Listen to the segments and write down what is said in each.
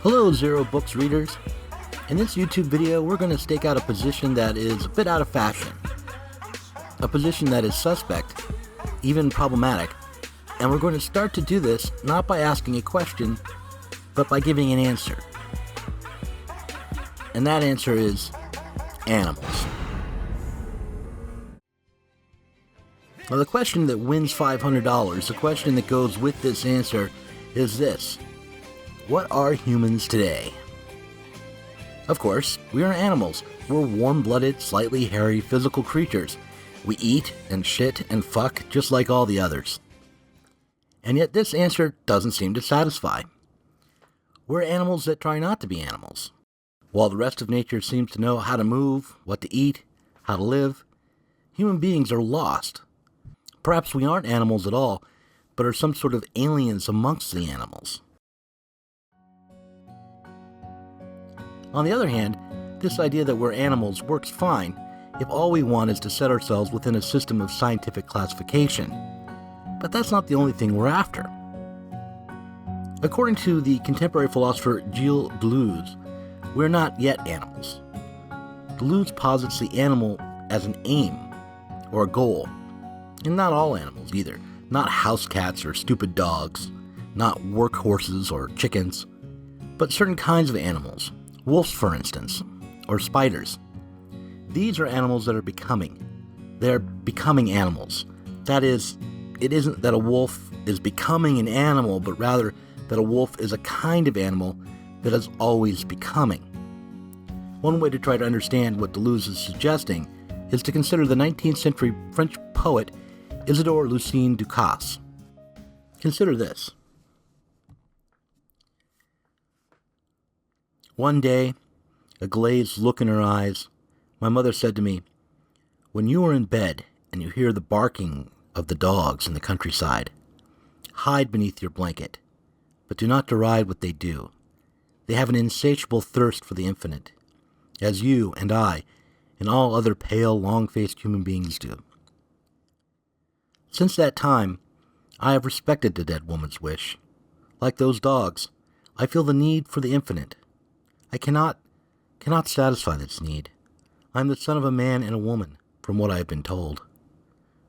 Hello Zero Books readers. In this YouTube video we're going to stake out a position that is a bit out of fashion. A position that is suspect, even problematic, and we're going to start to do this not by asking a question, but by giving an answer. And that answer is animals. Now the question that wins $500, the question that goes with this answer is this: what are humans today? Of course, we are animals. We're warm-blooded, slightly hairy, physical creatures. We eat and shit and fuck just like all the others. And yet this answer doesn't seem to satisfy. We're animals that try not to be animals. While the rest of nature seems to know how to move, what to eat, how to live, human beings are lost. Perhaps we aren't animals at all, but are some sort of aliens amongst the animals. On the other hand, this idea that we're animals works fine if all we want is to set ourselves within a system of scientific classification. But that's not the only thing we're after. According to the contemporary philosopher Gilles Deleuze, we're not yet animals. Deleuze posits the animal as an aim, or a goal. And not all animals either. Not house cats or stupid dogs. Not workhorses or chickens. But certain kinds of animals. Wolves, for instance, or spiders. These are animals that are becoming. They're becoming animals. That is, it isn't that a wolf is becoming an animal, but rather that a wolf is a kind of animal that is always becoming. One way to try to understand what Deleuze is suggesting is to consider the 19th century French poet Isidore Lucien Ducasse. Consider this. One day, a glazed look in her eyes, my mother said to me, "When you are in bed and you hear the barking of the dogs in the countryside, hide beneath your blanket, but do not deride what they do. They have an insatiable thirst for the infinite, as you and I and all other pale, long-faced human beings do." Since that time, I have respected the dead woman's wish. Like those dogs, I feel the need for the infinite. I cannot satisfy this need. I am the son of a man and a woman, from what I have been told.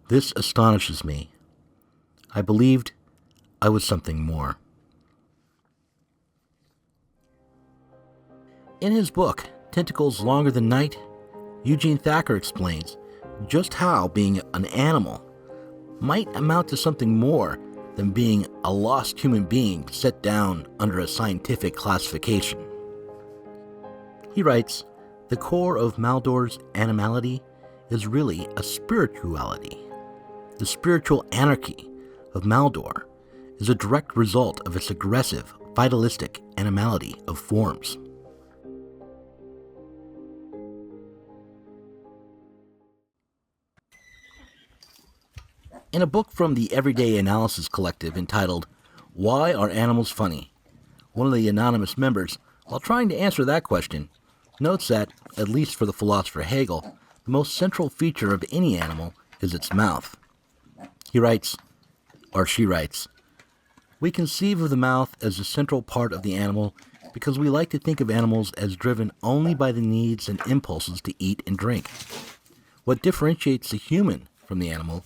This astonishes me. I believed I was something more. In his book, Tentacles Longer than Night, Eugene Thacker explains just how being an animal might amount to something more than being a lost human being set down under a scientific classification. He writes, "The core of Maldor's animality is really a spirituality. The spiritual anarchy of Maldor is a direct result of its aggressive, vitalistic animality of forms." In a book from the Everyday Analysis Collective entitled, "Why Are Animals Funny?" one of the anonymous members, while trying to answer that question, notes that, at least for the philosopher Hegel, the most central feature of any animal is its mouth. He writes, or she writes, "We conceive of the mouth as the central part of the animal because we like to think of animals as driven only by the needs and impulses to eat and drink. What differentiates the human from the animal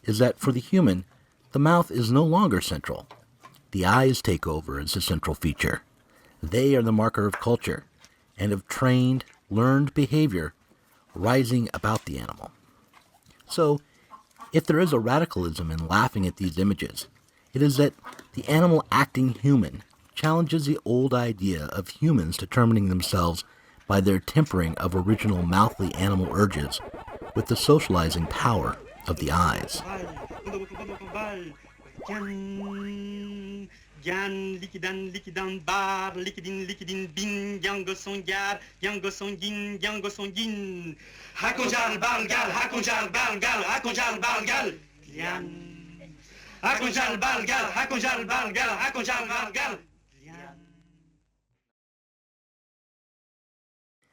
is that for the human, the mouth is no longer central. The eyes take over as the central feature. They are the marker of culture and of trained, learned behavior rising about the animal." So, if there is a radicalism in laughing at these images, it is that the animal acting human challenges the old idea of humans determining themselves by their tempering of original mouthly animal urges with the socializing power of the eyes. Gan likidan bar likidin bin yango songar yango songin hakonjal balgal yan hakonjal balgal.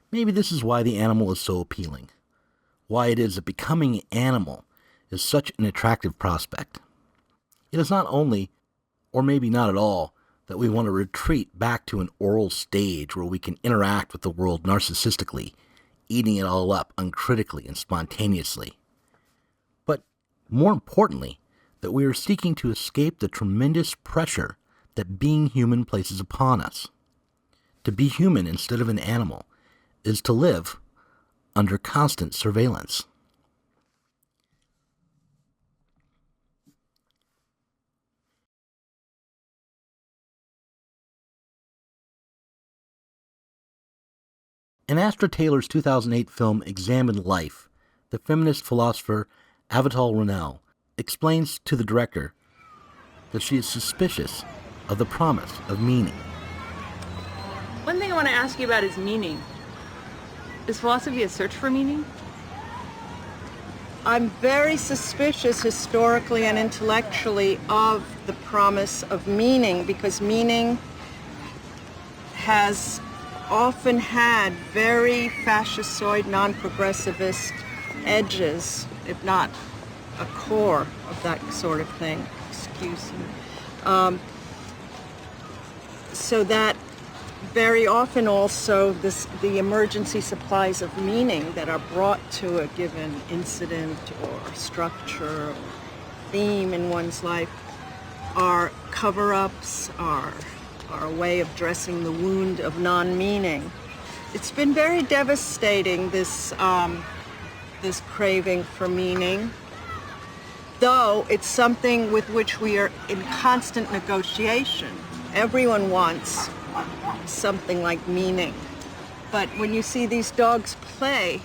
Maybe this is why the animal is so appealing. Why it is that becoming animal is such an attractive prospect. It is not only, or maybe not at all, that we want to retreat back to an oral stage where we can interact with the world narcissistically, eating it all up uncritically and spontaneously. But more importantly, that we are seeking to escape the tremendous pressure that being human places upon us. To be human instead of an animal is to live under constant surveillance. In Astra Taylor's 2008 film Examined Life, the feminist philosopher Avital Ronell explains to the director that she is suspicious of the promise of meaning. One thing I want to ask you about is meaning. Is philosophy a search for meaning? I'm very suspicious historically and intellectually of the promise of meaning, because meaning has often had very fascistoid, non-progressivist edges, if not a core of that sort of thing. Excuse me. So that very often also the emergency supplies of meaning that are brought to a given incident or structure or theme in one's life are cover-ups, are a way of dressing the wound of non-meaning. It's been very devastating, this craving for meaning, though it's something with which we are in constant negotiation. Everyone wants something like meaning. But when you see these dogs play,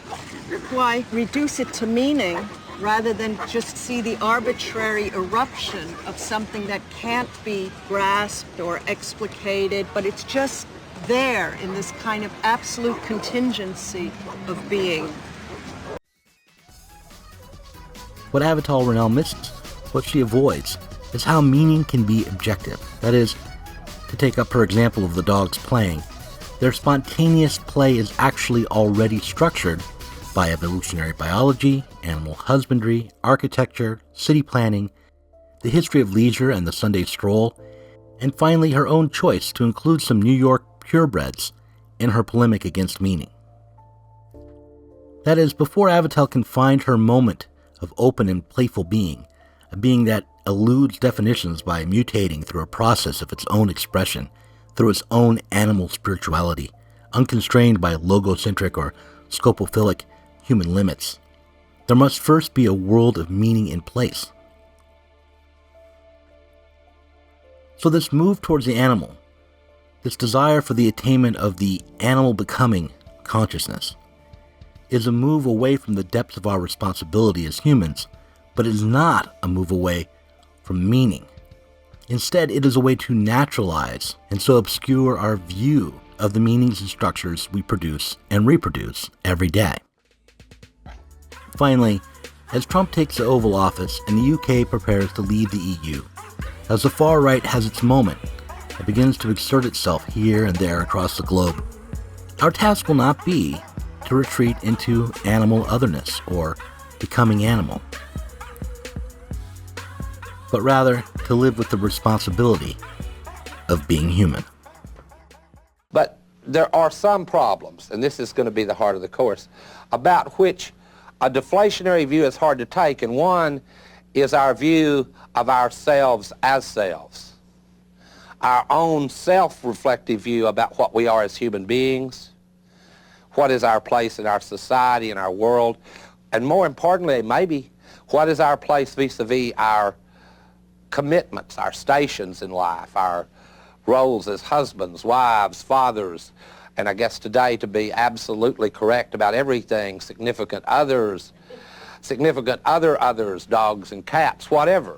why reduce it to meaning rather than just see the arbitrary eruption of something that can't be grasped or explicated, but it's just there in this kind of absolute contingency of being. What Avital Ronell misses, what she avoids, is how meaning can be objective. That is, to take up her example of the dogs playing, their spontaneous play is actually already structured by evolutionary biology, animal husbandry, architecture, city planning, the history of leisure and the Sunday stroll, and finally her own choice to include some New York purebreds in her polemic against meaning. That is, before Avital can find her moment of open and playful being, a being that eludes definitions by mutating through a process of its own expression, through its own animal spirituality, unconstrained by logocentric or scopophilic human limits, there must first be a world of meaning in place. So this move towards the animal, this desire for the attainment of the animal becoming consciousness, is a move away from the depths of our responsibility as humans, but is not a move away from meaning. Instead, it is a way to naturalize and so obscure our view of the meanings and structures we produce and reproduce every day. Finally, as Trump takes the Oval Office and the UK prepares to leave the EU, as the far right has its moment and begins to exert itself here and there across the globe, our task will not be to retreat into animal otherness or becoming animal, but rather to live with the responsibility of being human. But there are some problems, and this is going to be the heart of the course, about which a deflationary view is hard to take, and one is our view of ourselves as selves. Our own self-reflective view about what we are as human beings, what is our place in our society and our world, and more importantly, maybe, what is our place vis-a-vis our commitments, our stations in life, our roles as husbands, wives, fathers, and I guess today, to be absolutely correct about everything, significant others, others, dogs and cats, whatever.